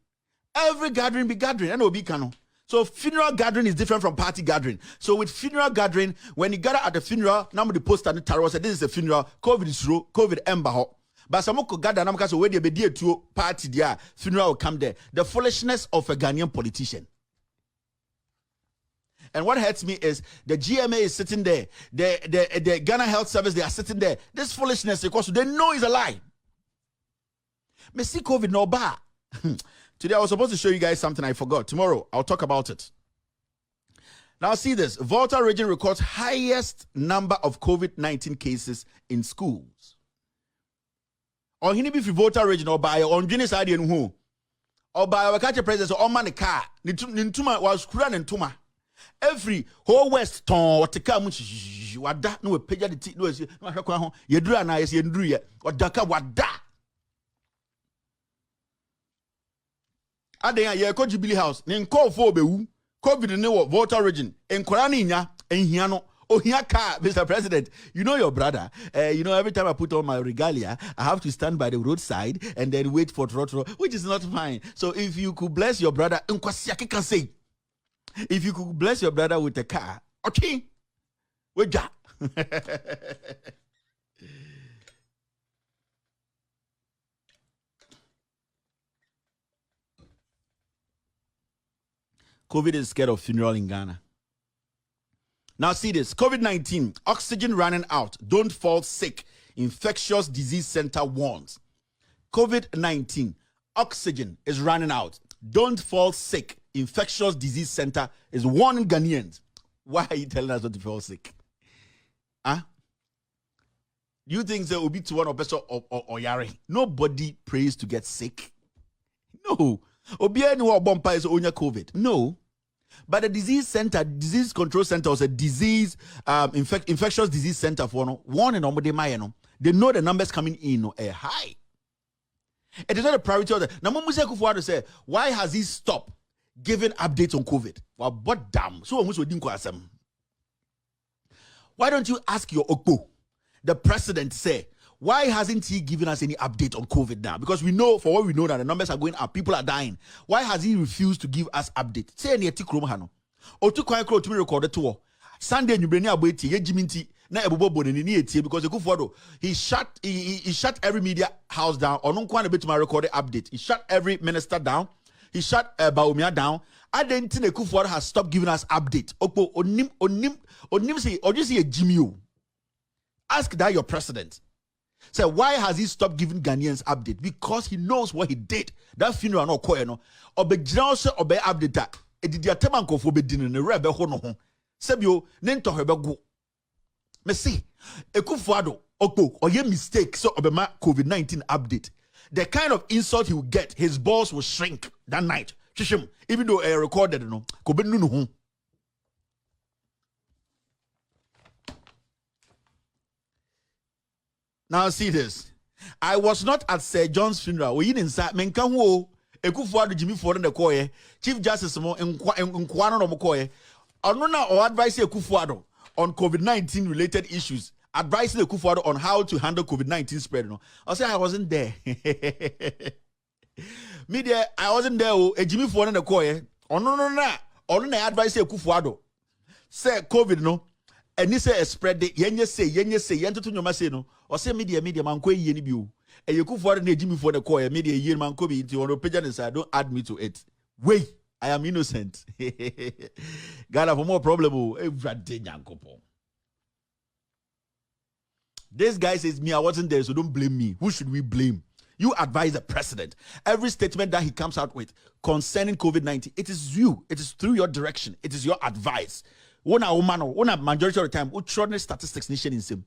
Every gathering be gathering. And be canon. So funeral gathering is different from party gathering. So with funeral gathering, when you gather at the funeral, now the post and the tarot said this is a funeral, COVID is true, COVID ember. But some could gather now because when they be there to party there, funeral will come there. The foolishness of a Ghanaian politician. And what hurts me is the GMA is sitting there. The Ghana Health Service, they are sitting there. This foolishness, because they know it's a lie. Me see COVID no bar. Today I was supposed to show you guys something I forgot. Tomorrow I'll talk about it. Now see this. Volta region records highest number of COVID-19 cases in schools. Or he be Volta region or by on Guinness idea who. Or by our country president or man the car. Nintuma was crying and tuma. Every whole West town what take wada no page the tea no hwekwa yedura na yes yenduru ye odaka wada adan ye ko Jubilee House ne nkofo obewu COVID ne wo Volta region enkora ne nya enhia no ohia car. Mr. President, you know your brother. You know, every time I put on my regalia, I have to stand by the roadside and then wait for trotro, which is not fine. So if you could bless your brother, can say, if you could bless your brother with a car, okay, wait, COVID is scared of funeral in Ghana. Now see this, COVID-19, oxygen running out. Don't fall sick. Infectious Disease Center warns. COVID-19, oxygen is running out. Don't fall sick. Infectious Disease Center is warning Ghanaians. Why are you telling us not to fall sick? Huh? Do you think there will be to one person or yari? Nobody prays to get sick. No. Obiya ni wa bompa is onya COVID. No. But the disease center, disease control center, was a disease, infectious disease center for no one and only no. They know the numbers coming in no high. It is not a priority of the. Now, Mumusa Akufo-Addo say, why has he stopped giving updates on COVID? Well, but damn, so we didn't go asem. Why don't you ask your Okpo, the president, say, why hasn't he given us any update on COVID now? Because we know, for what we know, that the numbers are going up, people are dying. Why has he refused to give us update? Say any tikrom hano. O tu kwa kro to me record to Sunday nyubreni abweti ye jiminti na ebobo boneni ni etie because Akufo-Addo he shut every media house down. Onu kwa na betuma record update. He shut every minister down. He shut Baumia down. Adenti Akufo-Addo has stopped giving us update. Okpo onim say or just say Jimmy. Ask that your president. Say, why has he stopped giving Ghanaians update? Because he knows what he did. That funeral no koye no. Obe jinaose obe update that. Edidi atema nkofo be dinu ne rebe ho no ho. Sebio ne ntohebe go. Me see, Akufo-Addo okpo oye mistake so obe ma COVID-19 update. The kind of insult he will get, his balls will shrink that night. Shishim, even though I recorded no, ko be nu no ho. Now see this. I was not at Sir John's funeral. We didn't say menka ho Akufo-Addo Jimmy for the koye. Chief Justice mo enkwano no koye. Ono na or advise Akufo-Addo on COVID-19 related issues. Advising Akufo-Addo on how to handle COVID-19 spread. No, I say I wasn't there. Media, I wasn't there. Jimmy for the koye. Ono na advise Akufo-Addo. Say COVID no. And he say spread the yenye say yentoto nyoma say no or say media man ko yie ni bi o e yeku for na ejimi for the call media yie man ko bi nti on page and say don't add me to it. Wait, I am innocent. God have more problem every day nyankopon. This guy says me I wasn't there so don't blame me. Who should we blame? You advise the president. Every statement that he comes out with concerning COVID-19, it is you. It is through your direction. It is your advice. One majority of the time, we statistics nation in sim.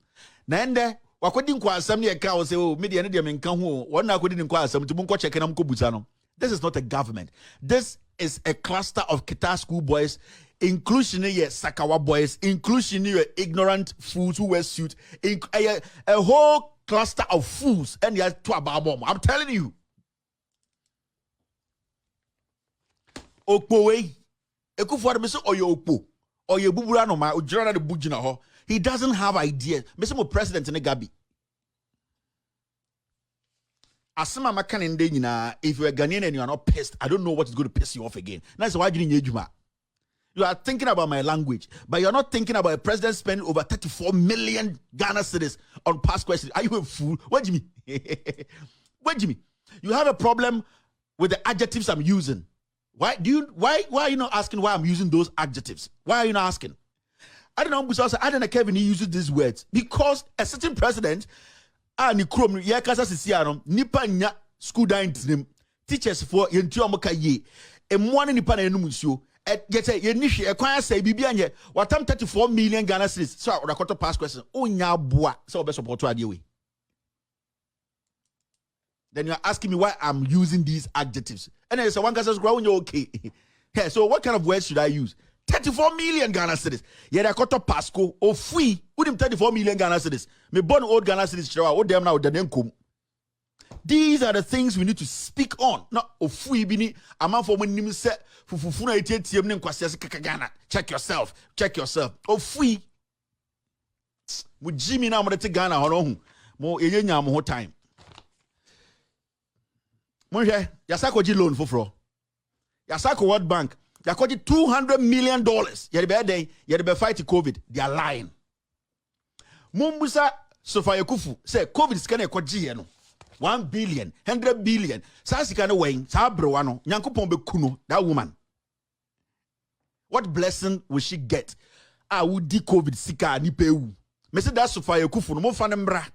Nende, wakodi nkwa asem ni eka o say o media ne de menka ho. One akodi nkwa asem to munko check na mko buta no. This is not a government. This is a cluster of Kita school boys, inclusion ye Sakawa boys, inclusion ye ignorant fools who wear suit, a whole cluster of fools and you to ababom. I'm telling you. Okpo we. Akufo-Addo so oyo okpo. Or ye bubura no ma ujira de bujina ho. He doesn't have ideas. Mr. President in Gabi. Asema makan ende nyina, if you're a Ghanaian and you are not pissed, I don't know what is going to piss you off again. That's why you are thinking about my language, but you're not thinking about a president spending over 34 million Ghana cedis on past questions. Are you a fool? What do you mean? What do you mean? You have a problem with the adjectives I'm using. Why are you not asking why I'm using those adjectives? Why are you not asking? I don't know because I don't know Kevin he uses these words because a certain president ni krom ya kasa sisiano nipa nya school dining teachers for yentu amoka ye emwane nipa na enum nsuo yete yenihwe ekwan say bibia nye watam 34 million Ghana cedis so odakoto pass question onya boa so obe support ade we. Then you are asking me why I'm using these adjectives. And then you say one guy says growing you okay. Yeah, so what kind of words should I use? 34 million Ghana cedis. Yeah, I got a Pasco or free. With him 34 million Ghana cedis. Me born old Ghana cedis. Oh, them now the name come. These are the things we need to speak on. Not of free bini. I'm out for when you say fufuna itieti mne kwasiasi Ghana. Check yourself. Check yourself. Of free. With Jimmy now mo take Ghana hono. Mo yenye nya mo time. Monje, yasako ji loan foforo. Yasako World Bank. Yakoji $200 million. Yede be fight COVID. They are lying. Mumbusa Sofa Yakufu say COVID is kana ekoji no. 1 billion, 100 billion. Sa sika no wen, sa brewa no. Nyankopon be kuno that woman. What blessing will she get? Would di COVID sika ni pewu. Me say that Sofa Yakufu no mo fa mbra.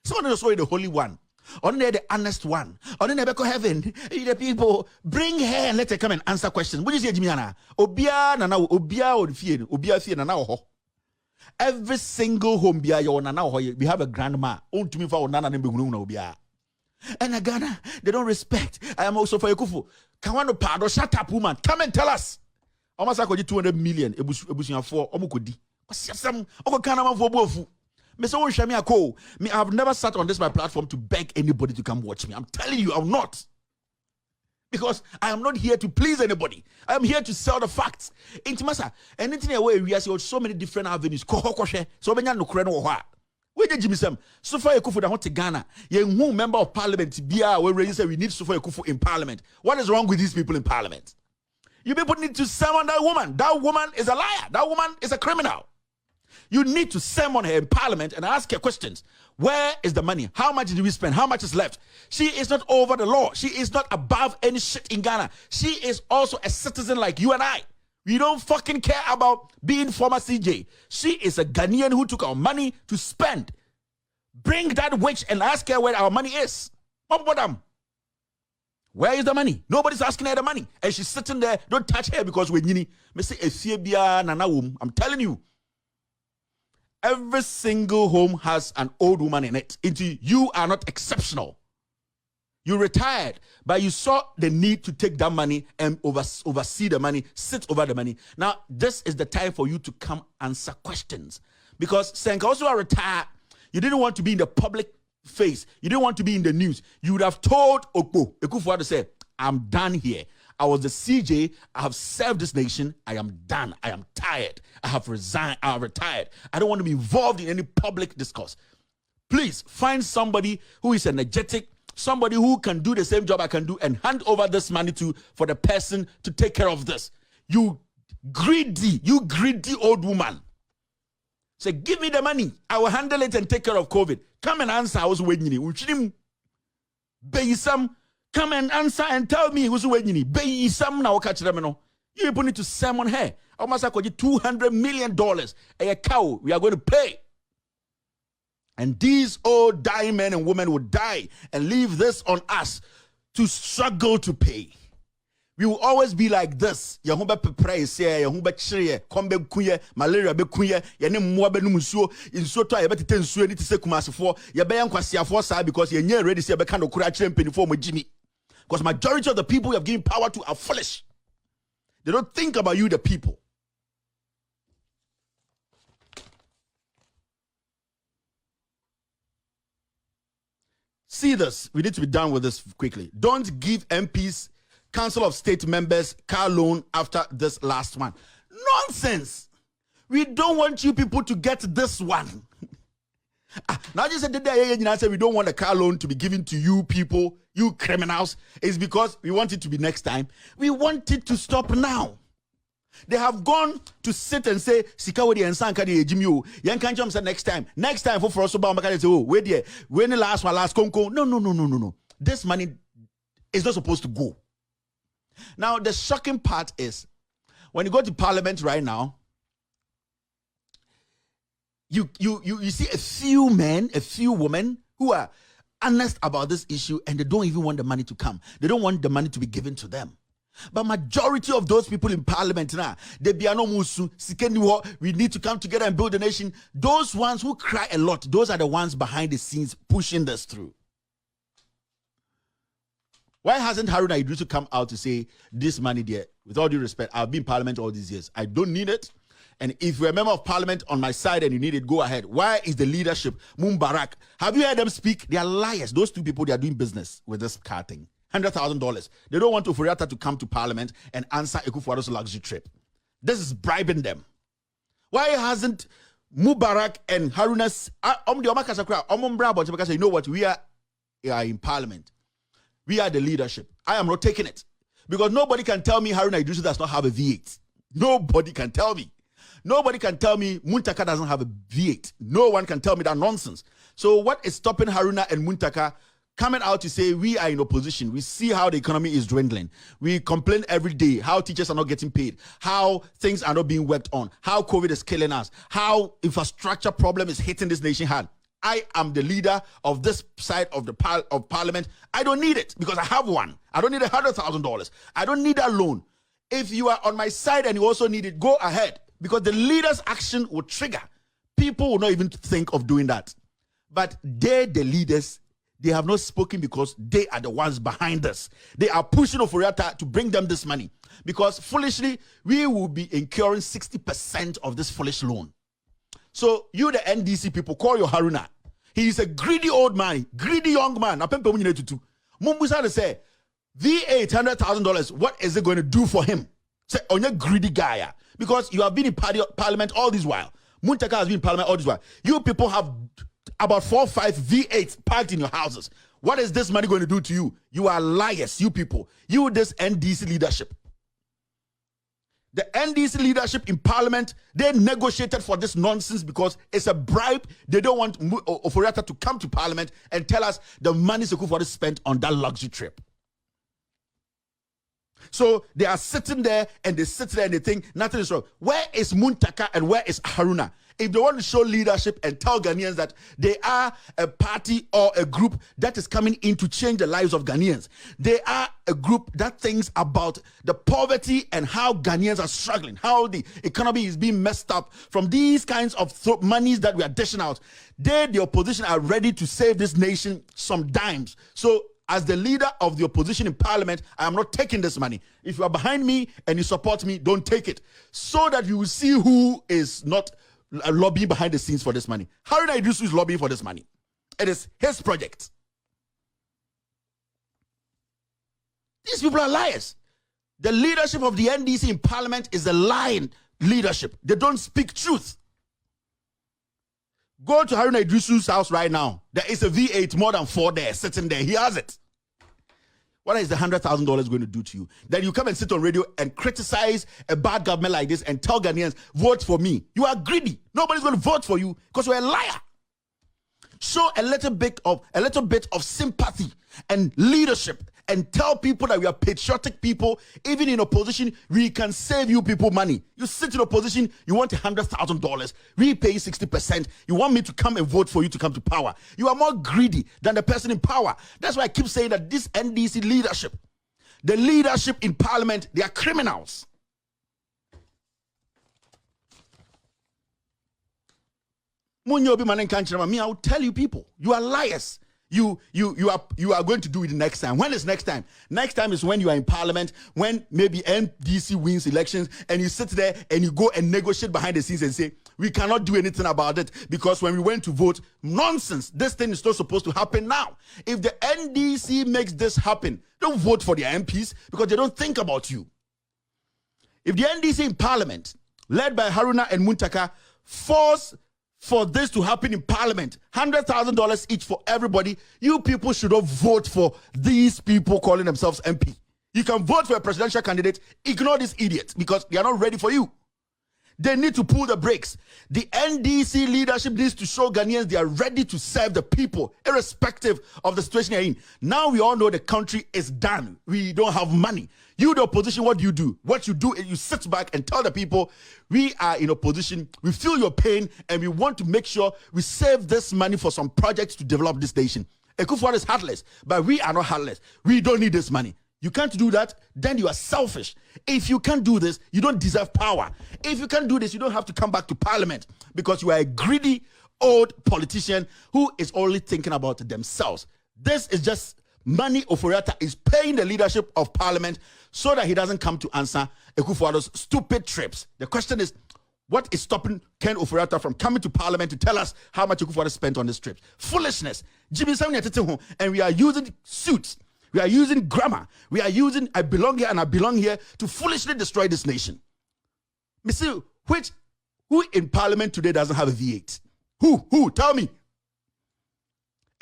So no so the holy one. Only the honest one. Only the heaven. The people bring her and let her come and answer questions. What do you say, Jimiana? Obia na na obia or fear. Obia fear na na ho. Every single home bia yo na na ho. We have a grandma. On to me for nana nembe gunu na obia. And in Ghana, they don't respect. I am also for Yakufu. Kawano pado, shut up, woman. Come and tell us. Almost like 200 million. Ebusunya for omukodi. Some okana for bofu. Me I've never sat on this my platform to beg anybody to come watch me. I'm telling you, I'm not. Because I am not here to please anybody. I am here to sell the facts. Intimasa, anything away we have so many different avenues. So many no kreno wa. We did Jimmy Sam. Sofa Yakufu da hote Ghana. Ye member of parliament bia we ready say we need Sofa Yakufu in parliament. What is wrong with these people in parliament? You people need to summon that woman. That woman is a liar. That woman is a criminal. You need to summon her in parliament and ask her questions. Where is the money? How much did we spend? How much is left? She is not over the law. She is not above any shit in Ghana. She is also a citizen like you and I. We don't fucking care about being former CJ. She is a Ghanaian who took our money to spend. Bring that witch and ask her where our money is. Where is the money? Nobody's asking her the money. And she's sitting there. Don't touch her because we're nini. I'm telling you. Every single home has an old woman in it. You are not exceptional. You retired, but you saw the need to take that money and oversee the money, sit over the money. Now, this is the time for you to come answer questions. Because Senka also retired. You didn't want to be in the public face. You didn't want to be in the news. You would have told akufo-addo to say, I'm done here. I was the CJ. I have served this nation. I am done. I am tired. I have resigned. I have retired. I don't want to be involved in any public discourse. Please find somebody who is energetic, somebody who can do the same job I can do and hand over this money to for the person to take care of this. You greedy old woman. Say, give me the money. I will handle it and take care of COVID. Come and answer. I was waiting. Come and answer and tell me who's waiting. Bay some now catch them. You people need to summon her. Almost like $200 million. A cow we are going to pay. And these old dying men and women will die and leave this on us to struggle to pay. We will always be like this. Yahumba pepraise, Yahumba chire, kombe kuye, malaria be kuye, yane mwabe numusuo, insoto ayabeti tensuo ni tise kumasifo, yabayan kwa siafo sa because yenye ready si yabekano kura chire mpenifuo mjimi. Because majority of the people you have given power to are foolish. They don't think about you, the people. See this. We need to be done with this quickly. Don't give MPs, Council of State members, car loan after this last one. Nonsense. We don't want you people to get this one. Now just said we don't want a car loan to be given to you people, you criminals. It's because we want it to be next time. We want it to stop now. They have gone to sit and say, Sikawadi and Sankadi Jimmy, Yan Kanjam said next time for us about say, oh, wait there, when the last one, last conco. No. This money is not supposed to go. Now, the shocking part is when you go to parliament right now, you see a few men, a few women who are honest about this issue, and they don't even want the money to come. They don't want the money to be given to them. But majority of those people in parliament now, they be no musu, we need to come together and build a nation. Those ones who cry a lot, those are the ones behind the scenes pushing this through. Why hasn't Haruna Idrisu come out to say this money there? With all due respect, I've been in parliament all these years. I don't need it. And if you're a member of parliament on my side and you need it, go ahead. Why is the leadership, Mubarak? Have you heard them speak? They are liars. Those two people, they are doing business with this car thing. $100,000. They don't want Ofori-Atta to come to parliament and answer akufo-addo's luxury trip. This is bribing them. Why hasn't Mubarak and Haruna's you know what? We are in parliament. We are the leadership. I am not taking it. Because nobody can tell me Haruna Idrisu does not have a V8. Nobody can tell me. Nobody can tell me Muntaka doesn't have a V8. No one can tell me that nonsense. So what is stopping Haruna and Muntaka coming out to say we are in opposition? We see how the economy is dwindling. We complain every day how teachers are not getting paid, how things are not being worked on, how COVID is killing us, how infrastructure problem is hitting this nation hard. I am the leader of this side of the parliament. I don't need it because I have one. I don't need $100,000. I don't need that loan. If you are on my side and you also need it, go ahead. Because the leader's action will trigger. People will not even think of doing that. But they, the leaders, they have not spoken because they are the ones behind this. They are pushing Ofori-Atta to bring them this money. Because foolishly, we will be incurring 60% of this foolish loan. So you, the NDC people, call your Haruna. He is a greedy old man, greedy young man. Mumbusa to say, V8 $100,000, what is it going to do for him? Say, on your greedy guy. Because you have been in parliament all this while. Muntaka has been in parliament all this while. You people have about 4 or 5 V8s parked in your houses. What is this money going to do to you? You are liars, you people. You, this NDC leadership. The NDC leadership in parliament, they negotiated for this nonsense because it's a bribe. They don't want Ofori-Atta to come to parliament and tell us the money Akufo-Addo spent on that luxury trip. So they are sitting there and they sit there and they think nothing is wrong. Where is Muntaka and where is Haruna? If they want to show leadership and tell Ghanaians that they are a party or a group that is coming in to change the lives of Ghanaians, they are a group that thinks about the poverty and how Ghanaians are struggling, how the economy is being messed up from these kinds of monies that we are dishing out. They, the opposition, are ready to save this nation some dimes. So as the leader of the opposition in parliament, I am not taking this money. If you are behind me and you support me, don't take it. So that you will see who is not lobbying behind the scenes for this money. Haruna Idrisu is lobbying for this money. It is his project. These people are liars. The leadership of the NDC in parliament is a lying leadership. They don't speak truth. Go to Haruna Idrisu's house right now. There is a V8 more than 4 there, sitting there. He has it. What is the $100,000 going to do to you? Then you come and sit on radio and criticize a bad government like this and tell Ghanaians, vote for me. You are greedy. Nobody's going to vote for you because you're a liar. Show a little bit of sympathy and leadership and tell people that we are patriotic people. Even in opposition, we can save you people money. You sit in opposition, you want $100,000. We pay 60%. You want me to come and vote for you to come to power. You are more greedy than the person in power. That's why I keep saying that this NDC leadership, the leadership in parliament, they are criminals. Me, I will tell you people, you are liars. You are going to do it next time. When is next time? Next time is when you are in parliament, when maybe NDC wins elections and you sit there and you go and negotiate behind the scenes and say, we cannot do anything about it because when we went to vote, nonsense. This thing is not supposed to happen now. If the NDC makes this happen, don't vote for their MPs because they don't think about you. If the NDC in parliament, led by Haruna and Muntaka, force for this to happen in parliament, $100,000 each for everybody, you people should not vote for these people calling themselves MP. You can vote for a presidential candidate, ignore these idiots because they are not ready for you. They need to pull the brakes. The NDC leadership needs to show Ghanaians they are ready to serve the people, irrespective of the situation you're in. Now we all know the country is done. We don't have money. You, the opposition, what do you do? What you do is you sit back and tell the people, we are in opposition, we feel your pain, and we want to make sure we save this money for some projects to develop this nation. Akufo-Addo is heartless, but we are not heartless. We don't need this money. You can't do that, then you are selfish. If you can't do this, you don't deserve power. If you can't do this, you don't have to come back to parliament because you are a greedy old politician who is only thinking about themselves. This is just money Oforiatta is paying the leadership of parliament so that he doesn't come to answer Akufo-Addo's stupid trips. The question is, what is stopping Ken Oforiatta from coming to parliament to tell us how much Akufo-Addo spent on this trip? Foolishness. And we are using suits. We are using grammar. We are using I belong here and I belong here to foolishly destroy this nation. Mr. Who in parliament today doesn't have a V8? Who? Tell me.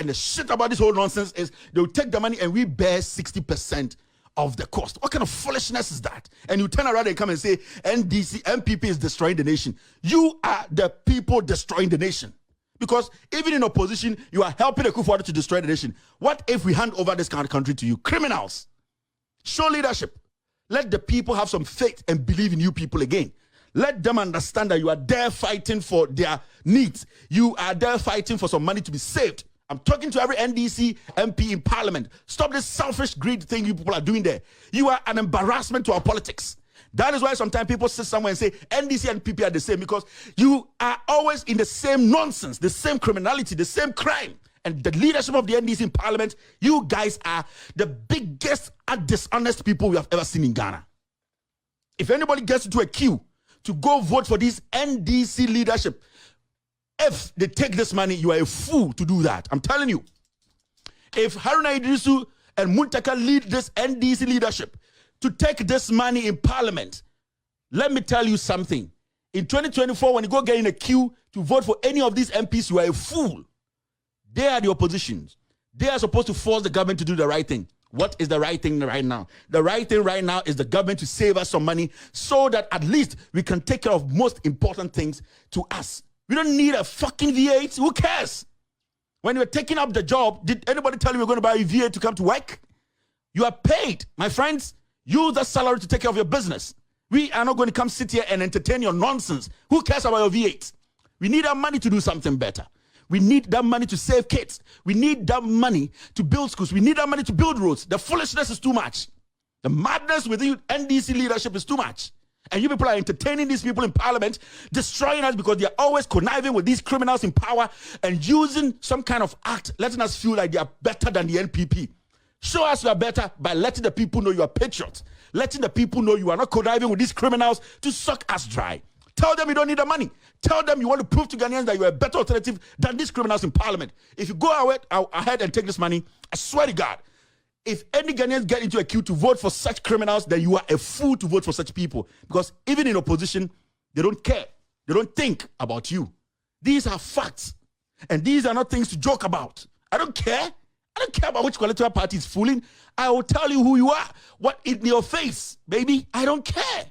And the shit about this whole nonsense is they'll take the money and we bear 60% of the cost. What kind of foolishness is that? And you turn around and come and say MPP is destroying the nation. You are the people destroying the nation. Because even in opposition, you are helping Akufo-Addo to destroy the nation. What if we hand over this country to you? Criminals. Show leadership. Let the people have some faith and believe in you people again. Let them understand that you are there fighting for their needs. You are there fighting for some money to be saved. I'm talking to every NDC MP in parliament. Stop this selfish greed thing you people are doing there. You are an embarrassment to our politics. That is why sometimes people sit somewhere and say NDC and PP are the same, because you are always in the same nonsense, the same criminality, the same crime. And the leadership of the NDC in parliament, you guys are the biggest and dishonest people we have ever seen in Ghana. If anybody gets into a queue to go vote for this NDC leadership, if they take this money, you are a fool to do that. I'm telling you. If Haruna Idrisu and Muntaka lead this NDC leadership to take this money in parliament, let me tell you something. In 2024, when you go get in a queue to vote for any of these MPs, you are a fool. They are the oppositions. They are supposed to force the government to do the right thing. What is the right thing right now? The right thing right now is the government to save us some money so that at least we can take care of most important things to us. We don't need a fucking V8. Who cares? When you're taking up the job, did anybody tell you we're going to buy a V8 to come to work? You are paid, my friends. Use that salary to take care of your business. We are not going to come sit here and entertain your nonsense. Who cares about your V8? We need that money to do something better. We need that money to save kids. We need that money to build schools. We need that money to build roads. The foolishness is too much. The madness within NDC leadership is too much. And you people are entertaining these people in parliament, destroying us because they are always conniving with these criminals in power and using some kind of act, letting us feel like they are better than the NPP. Show us you are better by letting the people know you are patriots. Letting the people know you are not conniving with these criminals to suck us dry. Tell them you don't need the money. Tell them you want to prove to Ghanaians that you are a better alternative than these criminals in parliament. If you go ahead and take this money, I swear to God, if any Ghanaians get into a queue to vote for such criminals, then you are a fool to vote for such people. Because even in opposition, they don't care. They don't think about you. These are facts. And these are not things to joke about. I don't care. I don't care about which political party is fooling. I will tell you who you are. What in your face, baby. I don't care.